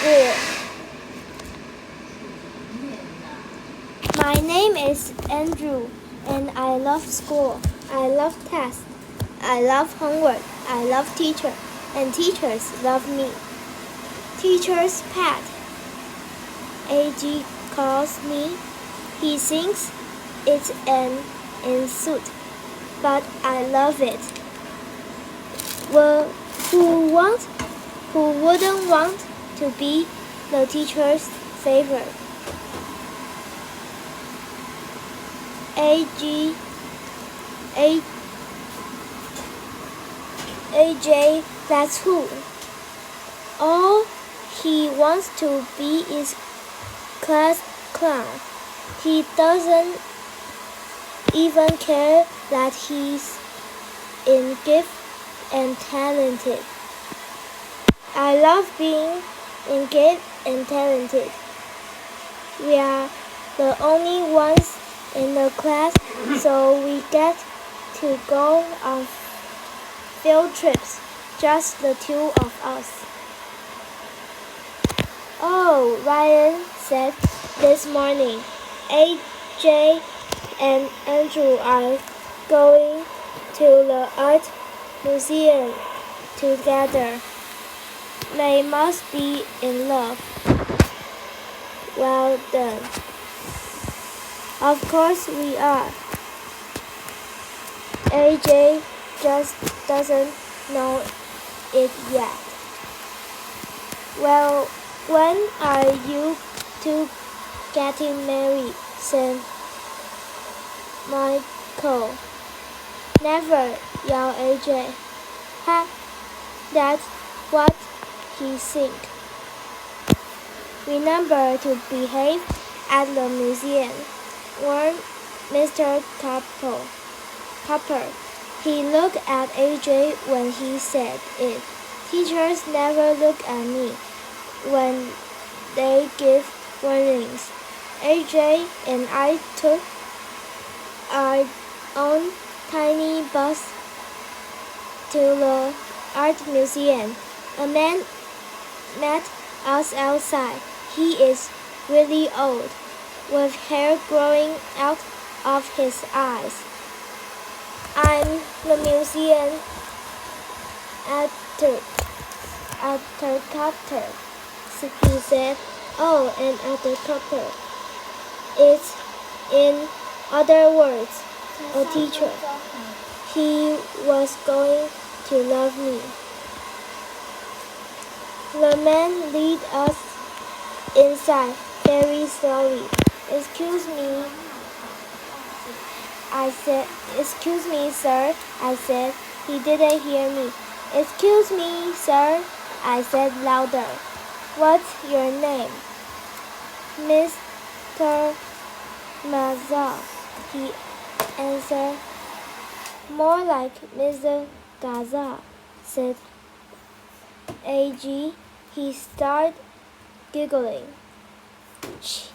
school. My name is Andrew, and I love school. I love tests. I love homework. I love teacher, and teachers love me. Teacher's pet. AG calls me. He thinks it's an insult, but I love it. Well, who wouldn't want to be the teacher's favorite? AJ, that's who. All he wants to be is class clown. He doesn't even care that he's in gift and talented. I love being in gift and talented. We are the only ones in the class, so we get to go on field trips, just the two of us. Oh, Ryan said this morning, AJ and Andrew are going to the art museum together. They must be in love. Well done. Of course we are. AJ just doesn't know it yet. Well, when are you two getting married? Said Michael. Never, yelled AJ. Ha, that's what he thinks. Remember to behave at the museum, warned Mr. Copper. He looked at AJ when he said it. Teachers never look at me when they give warnings. AJ and I took our own tiny bus to the art museum. A man met us outside. He is really old, with hair growing out of his eyes. I'm the museum educator, he said. Oh, an educator. It's, in other words, a teacher. He was going to love me. The man led us inside very slowly. Excuse me, I said. Excuse me, sir, I said. He didn't hear me. Excuse me, sir, I said louder. What's your name? Mr. Mazza, he answered. More like Mr. Gaza, said AG. He started giggling. Shh,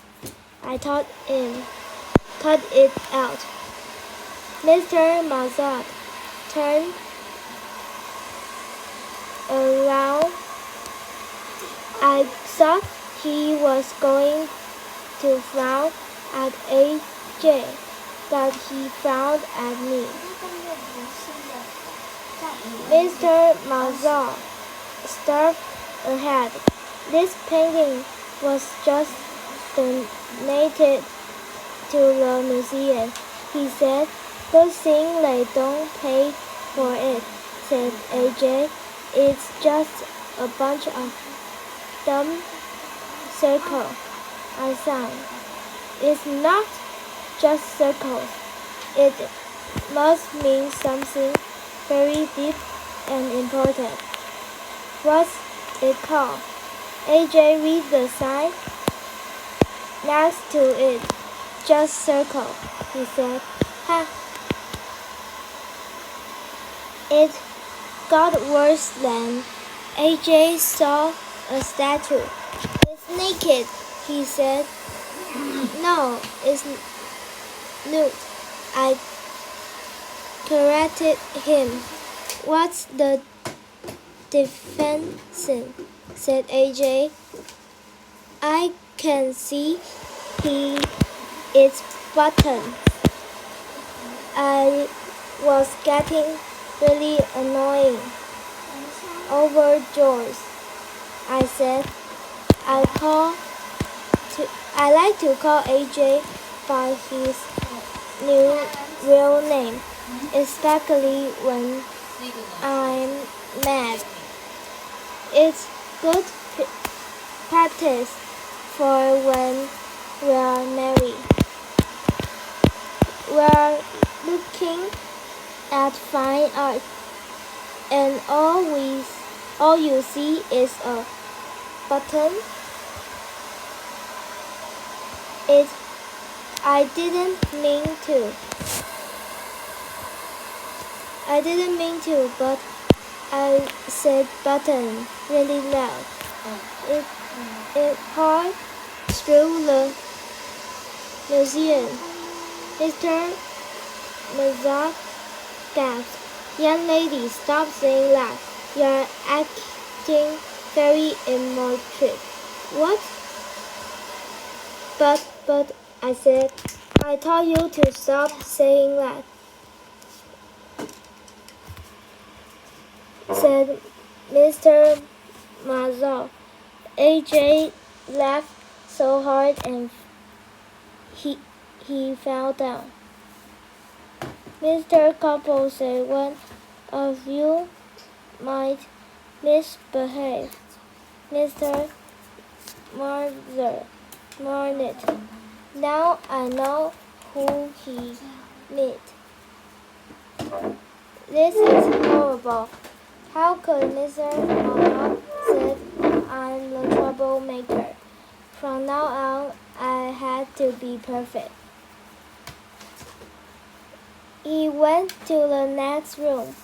I told him. Cut it out. Mr. Mazza turned around. I thought he was going to frown at AJ, but he frowned at me. Mr. Mazza stared ahead. This painting was just donated to the museum, he said. Good thing they don't pay for it, said AJ. It's just a bunch of dumb circles, I sang. It's not just circles. It must mean something very deep and important. What's it called? AJ read the sign next to it. Just circle, he said. Ha! It got worse then. AJ saw a statue. It's naked, he said. No, it's nude. I corrected him. What's the defense? Said AJ. I can see its button. I was getting really annoying over George. I said, I like to call AJ by his new real name, especially when I'm mad. It's good practice for when we're married. We're looking at fine art, and all you see is a button. I didn't mean to, but I said button really loud. It poured through the museum. Mr. Mazak gasped. Young lady, stop saying that. You're acting very immature. What? But, I said, I told you to stop saying that, said Mr. Mazal. AJ laughed so hard and he fell down. Mr. Couple said one of you might misbehave. Mr. Marnet. Now I know who he meant. This is horrible. How could Mr. Marnet said I'm the troublemaker? From now on, I had to be perfect. We went to the next room.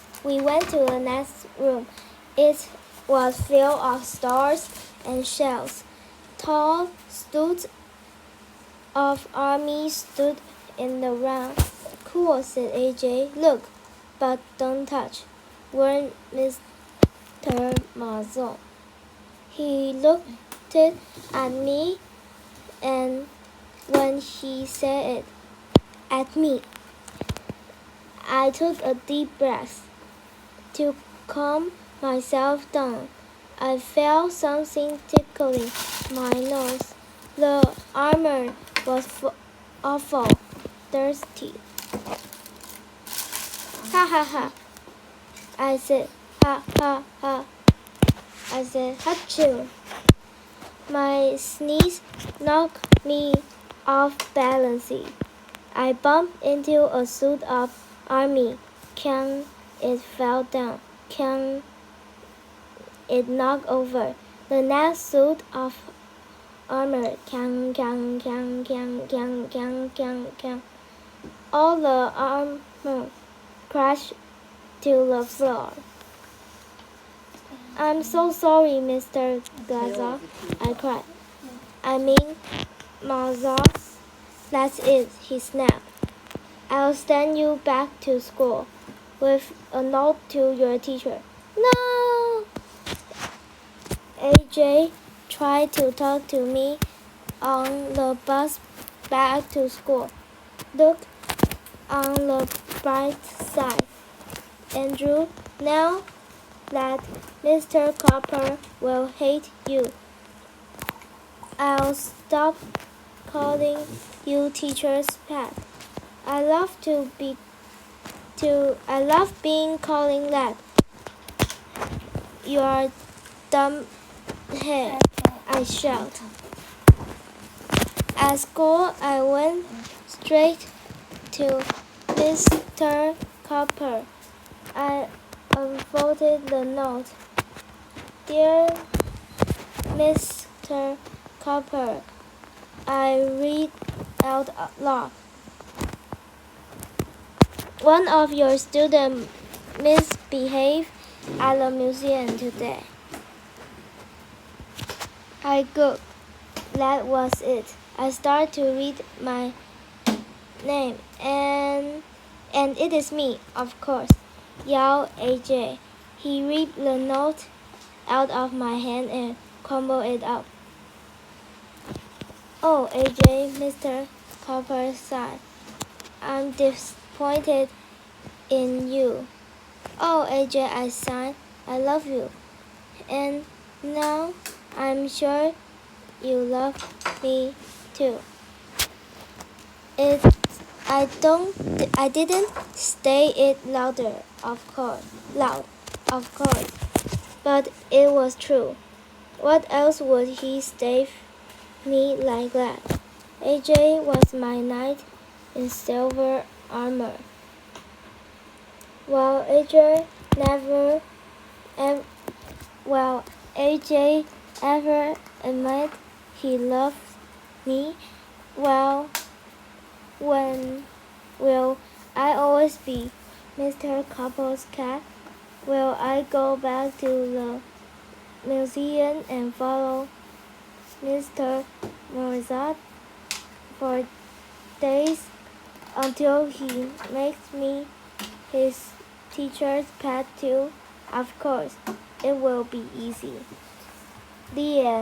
It was filled of stars and shells. Tall stools of army stood in the round. Cool, said AJ. Look, but don't touch, warned Mr. Mazon. He looked at me, and when he said it at me, I took a deep breath. To calm myself down, I felt something tickling my nose. The armor was awful dirty. Ha ha ha, I said. Ha ha ha, I said. Achoo. My sneeze knocked me off balance. I bumped into a suit of army. Can it fell down. Can it knocked over. The next suit of armor. Can. All the armor crashed to the floor. I'm so sorry, Mr. Gaza, I cried. I mean, Mazar. That's it, he snapped. I'll send you back to school with a note to your teacher. No! AJ tried to talk to me on the bus back to school. Look on the bright side, Andrew. Now that Mr. Copper will hate you, I'll stop calling you teacher's pet. I love being calling that. You're dumb head, I shout. At school, I went straight to Mr. Copper. I unfolded the note. Dear Mr. Copper, I read out loud. One of your students misbehaved at the museum today. I go. That was it. I started to read my name, and it is me, of course, yelled AJ. He ripped the note out of my hand and crumbled it up. Oh, AJ, Mr. Copper sighed. I'm disappointed in you. Oh, AJ, I sighed. I love you. And now I'm sure you love me too. It, I didn't say it loud, of course, but it was true. What else would he stay me like that? AJ was my knight in silver armor. While AJ never, ev- while AJ ever admitted he loved me, well, when will I always be Mr. Couple's cat? Will I go back to the museum and follow Mr. Mozart for days until he makes me his teacher's pet too? Of course, it will be easy. The end.